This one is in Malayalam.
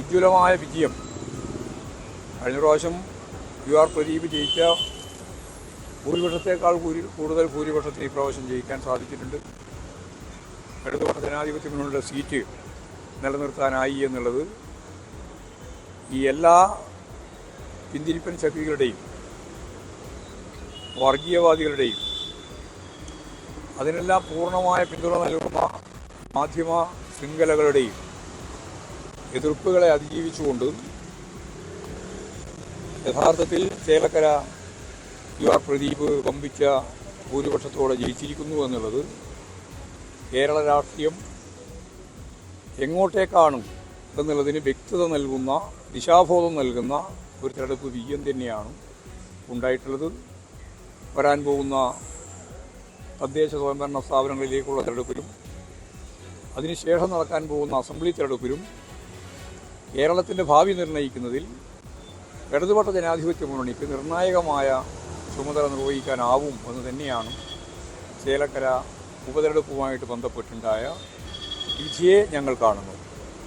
ഉജ്ജ്വലമായ വിജയം. കഴിഞ്ഞ പ്രാവശ്യം UR പ്രദീപ് ജയിച്ച ഭൂരിപക്ഷത്തേക്കാൾ കൂടുതൽ ഭൂരിപക്ഷത്തിന് ഈ പ്രാവശ്യം ജയിക്കാൻ സാധിച്ചിട്ടുണ്ട്. ഇടതുപക്ഷ ജനാധിപത്യ മുന്നണിയുടെ സീറ്റ് നിലനിർത്താനായി എന്നുള്ളത് ഈ എല്ലാ പിന്തിരിപ്പൻ ശക്തികളുടെയും വർഗീയവാദികളുടെയും അതിനെല്ലാം പൂർണ്ണമായ പിന്തുണ നൽകുന്ന മാധ്യമ ശൃംഖലകളുടെയും എതിർപ്പുകളെ അതിജീവിച്ചുകൊണ്ട് യഥാർത്ഥത്തിൽ ചേലക്കര UR പ്രദീപ് വമ്പിച്ച ഭൂരിപക്ഷത്തോടെ ജയിച്ചിരിക്കുന്നു എന്നുള്ളത് കേരള രാഷ്ട്രീയം എങ്ങോട്ടേക്കാണ് എന്നുള്ളതിന് വ്യക്തത നൽകുന്ന, ദിശാബോധം നൽകുന്ന ഒരു തെരഞ്ഞെടുപ്പ് വിജയം തന്നെയാണ് ഉണ്ടായിട്ടുള്ളത്. വരാൻ പോകുന്ന തദ്ദേശ സ്വയംഭരണ സ്ഥാപനങ്ങളിലേക്കുള്ള തെരഞ്ഞെടുപ്പിലും അതിനുശേഷം നടക്കാൻ പോകുന്ന അസംബ്ലി തെരഞ്ഞെടുപ്പിലും കേരളത്തിൻ്റെ ഭാവി നിർണ്ണയിക്കുന്നതിൽ ഇടതുപക്ഷ ജനാധിപത്യ മുന്നണിക്ക് നിർണായകമായ ചുമതല നിർവഹിക്കാനാവും എന്ന് തന്നെയാണ് ചേലക്കര ഉപതെരഞ്ഞെടുപ്പുമായിട്ട് ബന്ധപ്പെട്ടുണ്ടായ വിധിയെ ഞങ്ങൾ കാണുന്നത്.